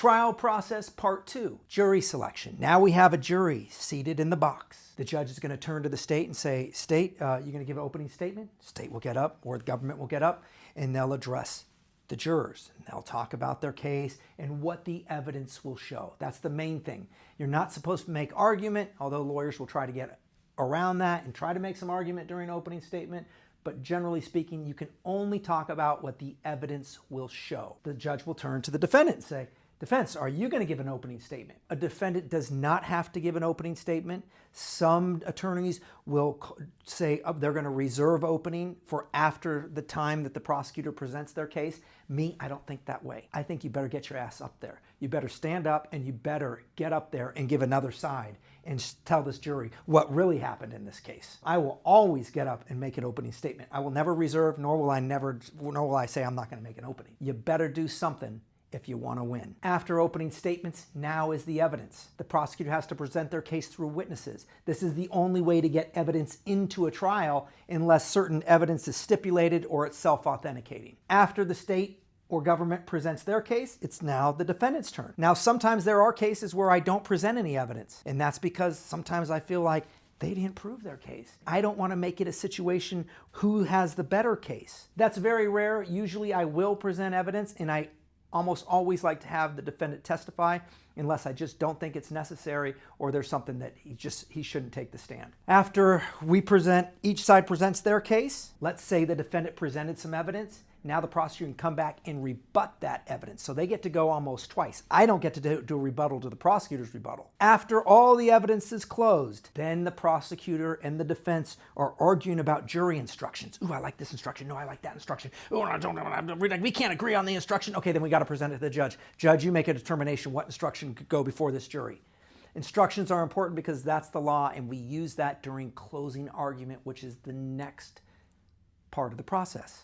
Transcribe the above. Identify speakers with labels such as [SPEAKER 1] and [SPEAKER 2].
[SPEAKER 1] Trial process part 2, jury selection. Now we have a jury seated in the box. The judge is going to turn to the state and say, state, you're going to give an opening statement? State will get up, or the government will get up, and they'll address the jurors. And they'll talk about their case and what the evidence will show. That's the main thing. You're not supposed to make argument, although lawyers will try to get around that and try to make some argument during an opening statement. But generally speaking, you can only talk about what the evidence will show. The judge will turn to the defendant and say, defense, are you going to give an opening statement? A defendant does not have to give an opening statement. Some attorneys will say they're going to reserve opening for after the time that the prosecutor presents their case. Me, I don't think that way. I think you better get your ass up there. You better stand up and you better get up there and give another side and tell this jury what really happened in this case. I will always get up and make an opening statement. I will never reserve, nor will I say I'm not going to make an opening. You better do something if you want to win. After opening statements, now is the evidence. The prosecutor has to present their case through witnesses. This is the only way to get evidence into a trial unless certain evidence is stipulated or it's self-authenticating. After the state or government presents their case, it's now the defendant's turn. Now, sometimes there are cases where I don't present any evidence, and that's because sometimes I feel like they didn't prove their case. I don't want to make it a situation who has the better case. That's very rare. Usually I will present evidence, and I almost always like to have the defendant testify unless I just don't think it's necessary or there's something that he shouldn't take the stand. After each side presents their case, let's say the defendant presented some evidence. Now the prosecutor can come back and rebut that evidence. So they get to go almost twice. I don't get to do a rebuttal to the prosecutor's rebuttal. After all the evidence is closed, then the prosecutor and the defense are arguing about jury instructions. Ooh, I like this instruction. No, I like that instruction. Oh, I don't know. We can't agree on the instruction. Okay, then we got to present it to the judge. Judge, you make a determination what instruction could go before this jury. Instructions are important because that's the law, and we use that during closing argument, which is the next part of the process.